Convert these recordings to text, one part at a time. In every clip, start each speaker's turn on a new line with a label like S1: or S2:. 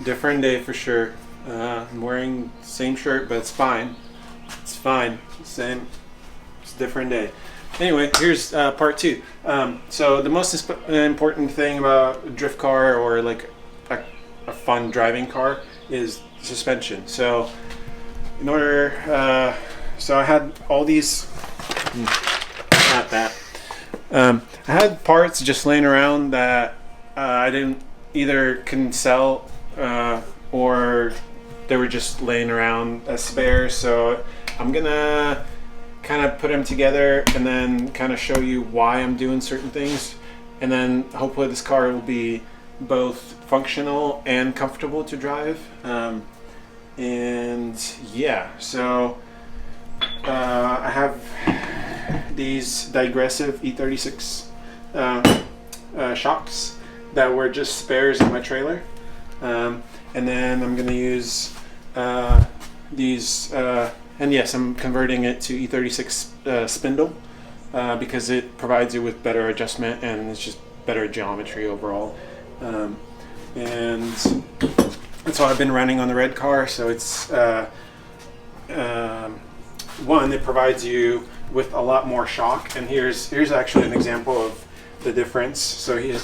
S1: Different day for sure. I'm wearing the same shirt, but it's fine. It's fine. Same. It's a different day. Anyway, here's part two. So the most important thing about a drift car or like a fun driving car is suspension. So in order, so I had all these, not that. I had parts just laying around that I didn't either can sell or they were just laying around as spares. So I'm gonna kind of put them together and then kind of show you why I'm doing certain things, and then hopefully this car will be both functional and comfortable to drive. And yeah, so I have these digressive E36 shocks that were just spares in my trailer, and then I'm going to use these, and yes, I'm converting it to E36 spindle because it provides you with better adjustment and it's just better geometry overall. And that's what I've been running on the red car. So it's one, it provides you with a lot more shock, and here's actually an example of the difference. So here's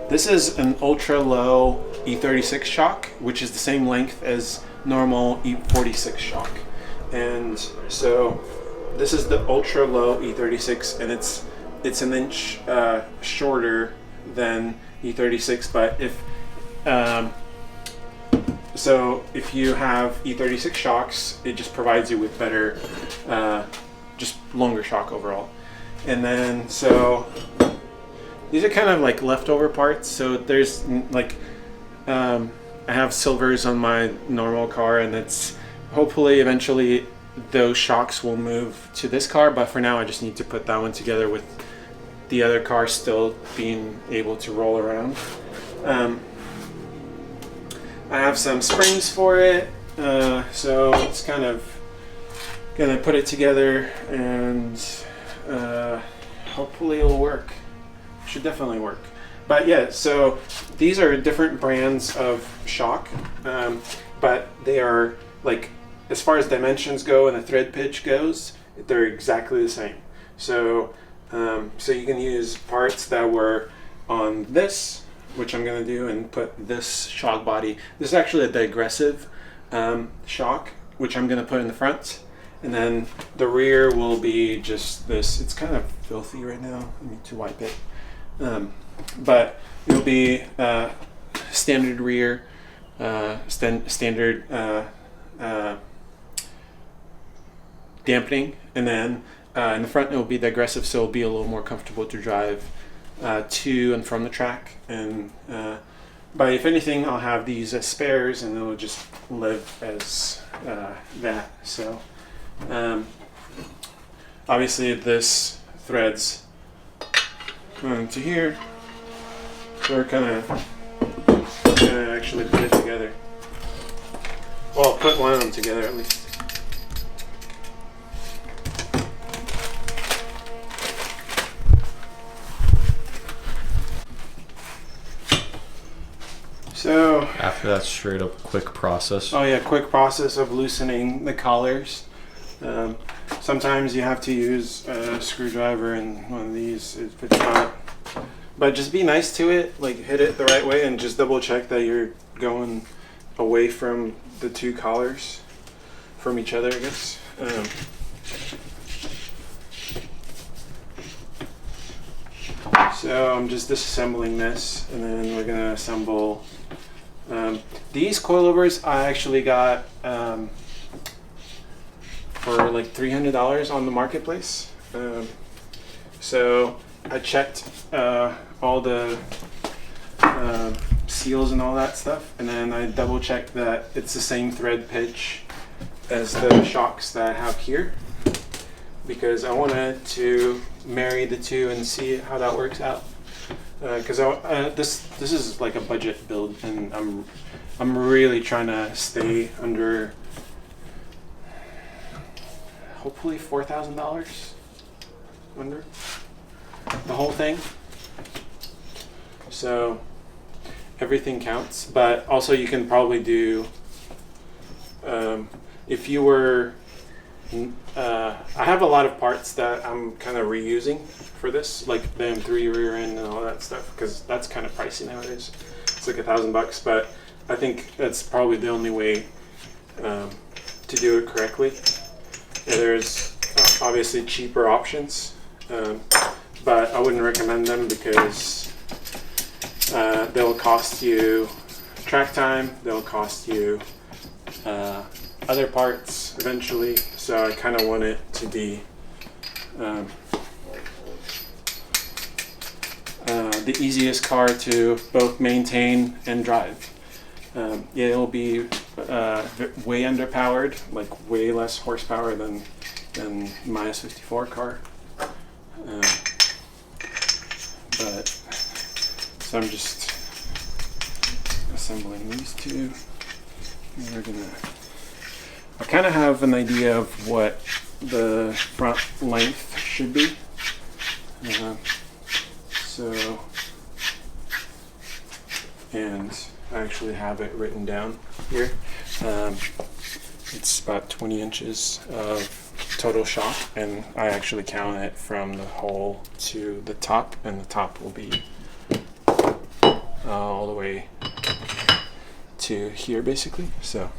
S1: this is an ultra low E36 shock, which is the same length as normal E46 shock, and so this is the ultra low E36, and it's an inch shorter than E36. But if you have E36 shocks, it just provides you with better, just longer shock overall. And then so these are kind of like leftover parts. So there's like I have silvers on my normal car, and it's hopefully eventually those shocks will move to this car, but for now I just need to put that one together with the other car still being able to roll around. I have some springs for it, so it's kind of gonna put it together, and hopefully it'll work. Should definitely work. But yeah, so these are different brands of shock, but they are, like, as far as dimensions go and the thread pitch goes, they're exactly the same. So so you can use parts that were on this, which I'm going to do, and put this shock body. This is actually a digressive shock, which I'm going to put in the front, and then the rear will be just this. It's kind of filthy right now. I need to wipe it. But it'll be standard rear, standard dampening, and then in the front it will be digressive, so it'll be a little more comfortable to drive to and from the track. And but if anything, I'll have these as spares, and it'll just live as that. So obviously this threads to here, so we're kind of gonna actually put it together. Well, put one of them together at least. So
S2: after that straight up quick process.
S1: Oh yeah, quick process of loosening the collars. Sometimes you have to use a screwdriver and one of these if it's not. But just be nice to it, like hit it the right way, and just double check that you're going away from the two collars from each other, I guess. So I'm just disassembling this, and then we're gonna assemble these coilovers. I actually got for like $300 on the marketplace. So I checked all the seals and all that stuff, and then I double checked that it's the same thread pitch as the shocks that I have here, because I wanted to marry the two and see how that works out. Because this is like a budget build, and I'm really trying to stay under hopefully $4,000 under the whole thing. So everything counts, but also you can probably do, if you were, I have a lot of parts that I'm kind of reusing for this, like the M3 rear end and all that stuff, because that's kind of pricey nowadays. It's like $1,000, but I think that's probably the only way to do it correctly. Yeah, there's obviously cheaper options, but I wouldn't recommend them because they'll cost you track time, they'll cost you other parts eventually, so I kind of want it to be the easiest car to both maintain and drive. Yeah, it'll be way underpowered, like way less horsepower than my S54 car. But so I'm just assembling these two. And I kind of have an idea of what the front length should be. And I actually have it written down here. It's about 20 inches of total shock, and I actually count it from the hole to the top, and the top will be all the way to here basically. So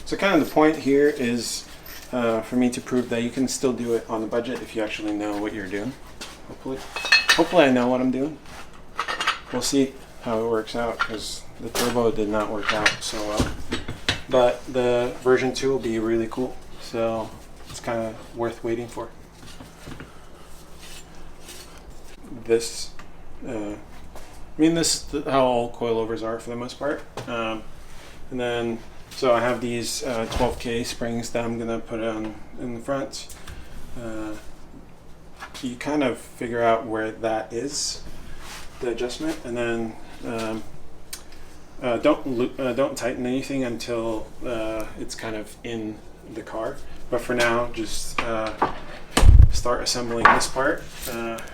S1: So kind of the point here is for me to prove that you can still do it on the budget if you actually know what you're doing. Hopefully I know what I'm doing. We'll see how it works out, because the turbo did not work out so well. But the version 2 will be really cool, so it's kind of worth waiting for. This, this is how all coilovers are for the most part. And then, so I have these 12K springs that I'm gonna put on in the front. You kind of figure out where that is, the adjustment, and then don't tighten anything until it's kind of in the car. But for now, just start assembling this part.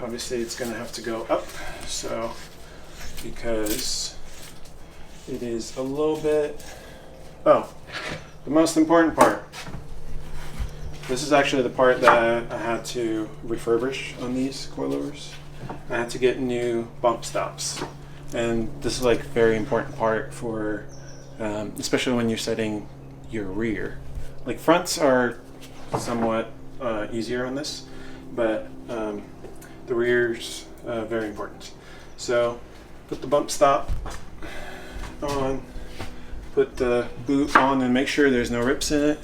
S1: Obviously, it's gonna have to go up, so because it is a little bit. Oh, the most important part. This is actually the part that I had to refurbish on these coilovers. I had to get new bump stops, and this is like a very important part for, especially when you're setting your rear. Like fronts are somewhat easier on this, but the rear's very important. So put the bump stop on. Put the boot on and make sure there's no rips in it,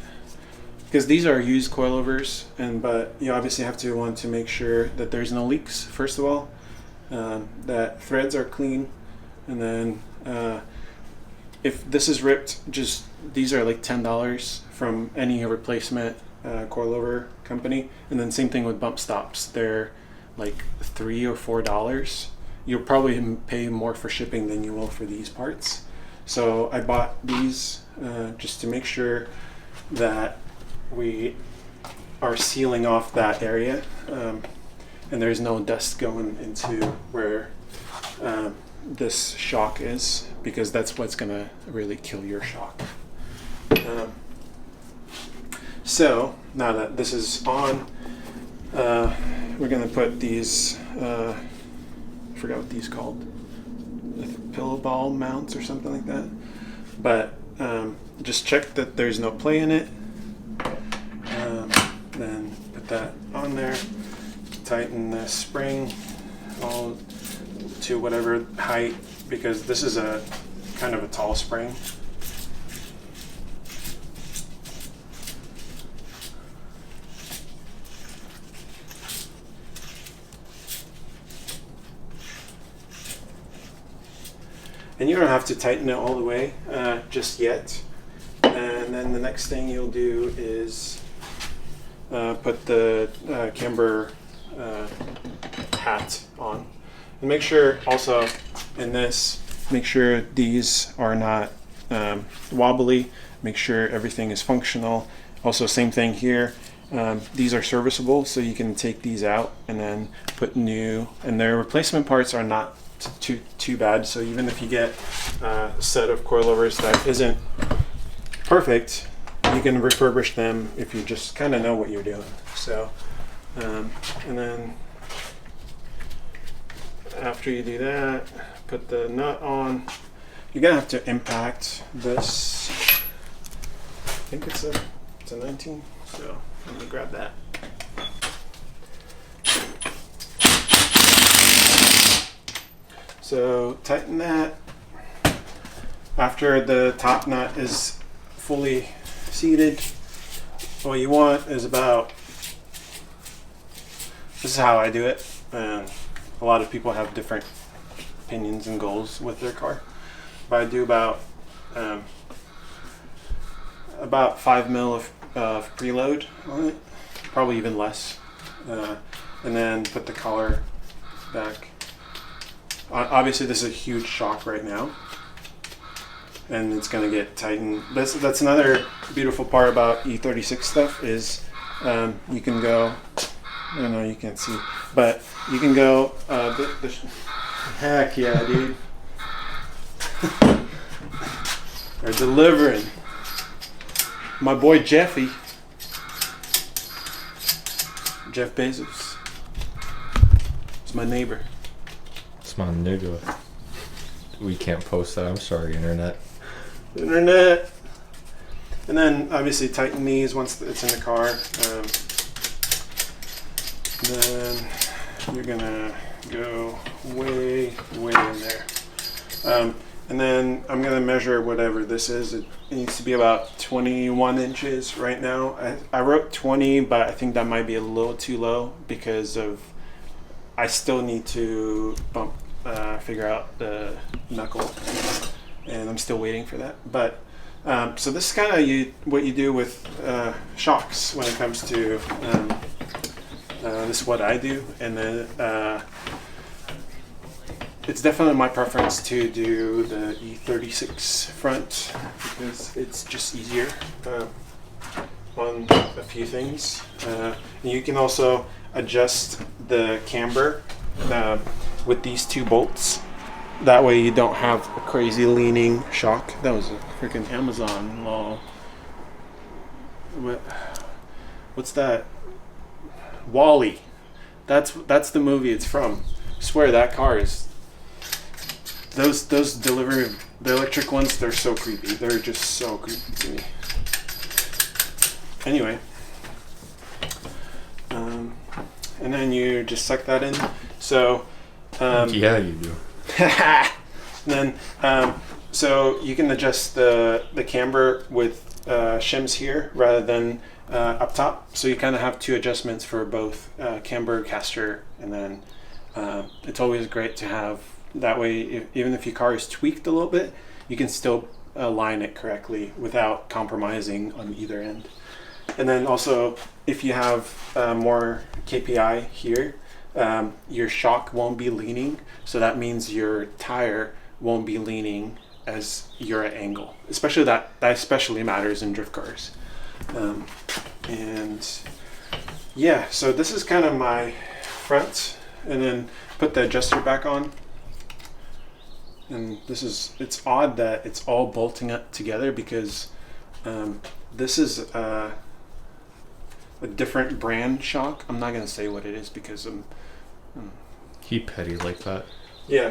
S1: because these are used coilovers, but you obviously have to want to make sure that there's no leaks first of all, that threads are clean, and then if this is ripped, just these are like $10 from any replacement coilover company, and then same thing with bump stops, they're like $3 or $4. You'll probably pay more for shipping than you will for these parts. So I bought these just to make sure that we are sealing off that area, and there's no dust going into where this shock is, because that's what's gonna really kill your shock. So now that this is on, we're gonna put these, I forgot what these called, pillow ball mounts or something like that, but just check that there's no play in it, then put that on there, tighten the spring all to whatever height, because this is a kind of a tall spring. And you don't have to tighten it all the way just yet. And then the next thing you'll do is put the camber hat on. And make sure also and this. Make sure these are not wobbly. Make sure everything is functional. Also, same thing here. These are serviceable, so you can take these out and then put new. And their replacement parts are not too bad. So even if you get a set of coilovers that isn't perfect, you can refurbish them if you just kind of know what you're doing. So, and then after you do that, put the nut on. You're gonna have to impact this. I think it's a 19. So let me grab that. So tighten that. After the top nut is fully seated, what you want is about, this is how I do it, and a lot of people have different opinions and goals with their car, but I do about 5 mil of preload on it, probably even less, and then put the collar back. Obviously this is a huge shock right now, and it's going to get tightened. That's another beautiful part about E36 stuff is you can go, I don't know, you can't see, but you can go, heck yeah, dude. They're delivering. My boy Jeff Bezos. It's my neighbor.
S2: It's my nigga. We can't post that. I'm sorry, internet.
S1: And then obviously tighten these once it's in the car. Then you're gonna go way in there. And then I'm gonna measure whatever this is. It needs to be about 21 inches right now. I wrote 20, but I think that might be a little too low because of, I still need to figure out the knuckle, and I'm still waiting for that. But so this is kind of what you do with shocks when it comes to this is what I do. And then it's definitely my preference to do the E36 front because it's just easier on a few things. And you can also adjust the camber with these two bolts. That way you don't have a crazy leaning shock. That was a freaking Amazon law. What's that? Wall-E. That's the movie it's from. I swear that car is. Those delivery, the electric ones, they're so creepy. They're just so creepy to me. Anyway. And then you just suck that in. So.
S2: Yeah, you do.
S1: Then, so you can adjust the camber with shims here rather than up top. So you kind of have two adjustments for both camber, caster, and then it's always great to have. That way, even if your car is tweaked a little bit, you can still align it correctly without compromising on either end. And then also, if you have more KPI here, your shock won't be leaning, so that means your tire won't be leaning as you're at angle. Especially that especially matters in drift cars. And yeah, so this is kind of my front, and then put the adjuster back on. And it's odd that it's all bolting up together because this is a different brand shock. I'm not gonna say what it is because
S2: He petty like that.
S1: Yeah,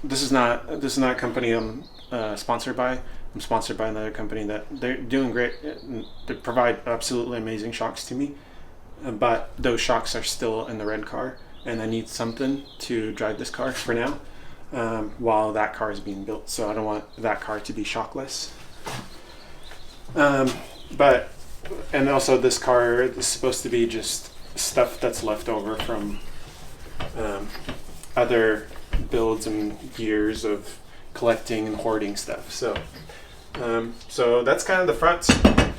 S1: this is not a company I'm sponsored by. I'm sponsored by another company that they're doing great. They provide absolutely amazing shocks to me, but those shocks are still in the red car, and I need something to drive this car for now while that car is being built. So I don't want that car to be shockless. And also this car is supposed to be just stuff that's left over from other builds and years of collecting and hoarding stuff. So that's kind of the front.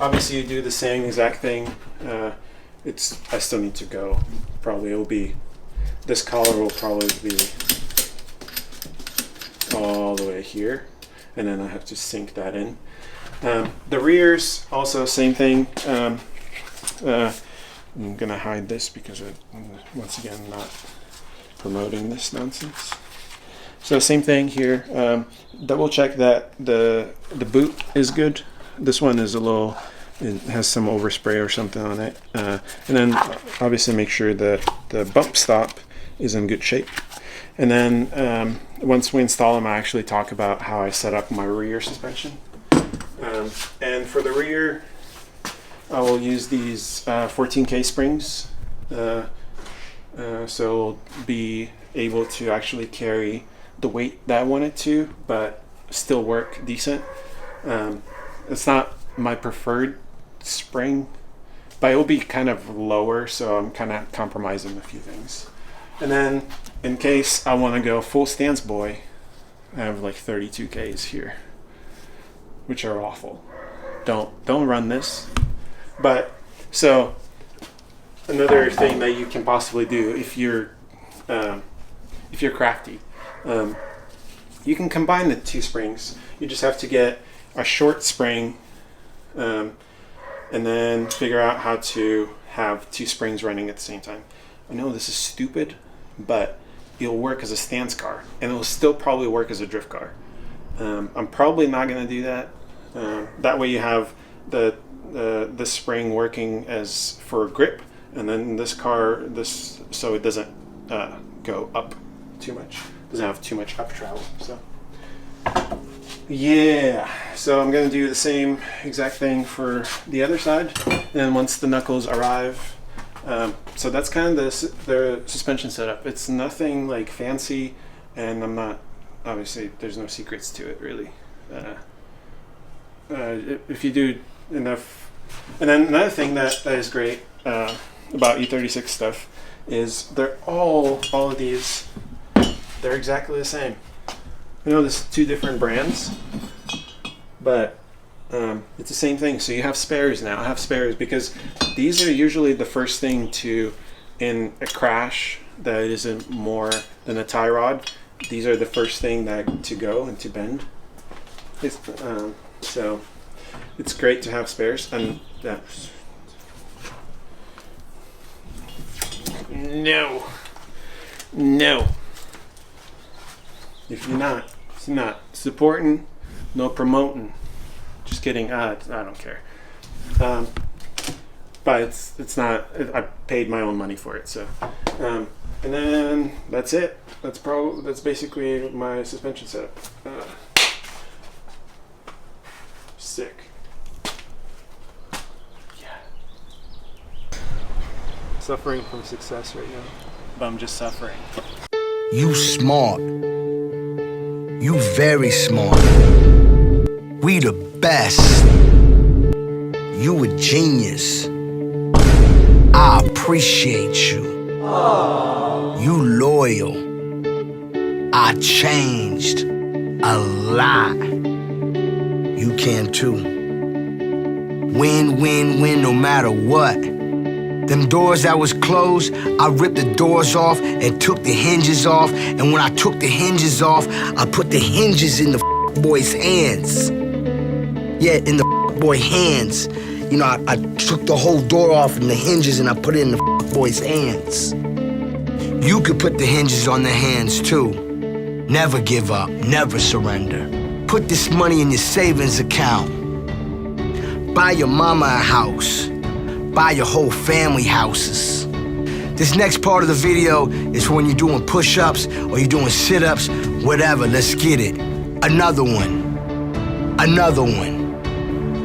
S1: Obviously you do the same exact thing. I still need to go. Probably it'll be this collar will probably be all the way here, and then I have to sink that in. The rears also same thing. I'm gonna hide this because once again, not promoting this nonsense. So same thing here. Double check that the boot is good. This one is a little, it has some overspray or something on it. And then obviously make sure that the bump stop is in good shape. And then once we install them, I actually talk about how I set up my rear suspension. And for the rear, I will use these 14K springs. So it'll be able to actually carry the weight that I want it to, but still work decent. It's not my preferred spring, but it will be kind of lower, so I'm kind of compromising a few things. And then in case I want to go full stance boy, I have like 32Ks here, which are awful. Don't run this. But so another thing that you can possibly do if you're crafty, you can combine the two springs. You just have to get a short spring, and then figure out how to have two springs running at the same time. I know this is stupid, but it'll work as a stance car, and it'll still probably work as a drift car. I'm probably not going to do that. That way you have the spring working as for grip, and then this car, so it doesn't go up too much, doesn't have too much up travel. So yeah, so I'm gonna do the same exact thing for the other side, and then once the knuckles arrive, so that's kind of the suspension setup. It's nothing like fancy, and I'm not, obviously there's no secrets to it really. If you do enough. And then another thing that is great about E36 stuff is they're all of these, they're exactly the same. I know there's two different brands, but it's the same thing. So you have spares now. I have spares because these are usually the first thing to, in a crash that isn't more than a tie rod, these are the first thing that to go and to bend. So it's great to have spares. And no. If you're not supporting, no promoting. Just kidding. I don't care. But it's not. I paid my own money for it. So, and then that's it. That's basically my suspension setup. Sick. Yeah. Suffering from success right now, but I'm just suffering.
S3: You smart. You very smart. We the best. You a genius. I appreciate you. You loyal. I changed a lot. You can too. Win, win, win, no matter what. Them doors that was closed, I ripped the doors off and took the hinges off. And when I took the hinges off, I put the hinges in the boy's hands. Yeah, in the boy hands. You know, I took the whole door off and the hinges and I put it in the boy's hands. You could put the hinges on their hands too. Never give up, never surrender. Put this money in your savings account. Buy your mama a house. Buy your whole family houses. This next part of the video is when you're doing push-ups or you're doing sit-ups, whatever, let's get it. Another one. Another one.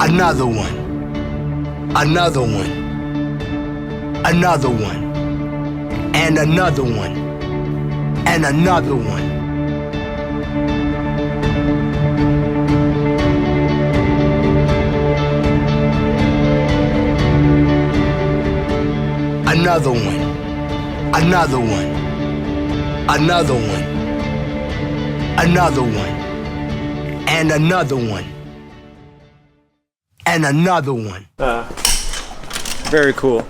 S3: Another one. Another one. Another one. And another one. And another one. Another one, another one, another one, another one, and another one, and another one.
S1: Very cool.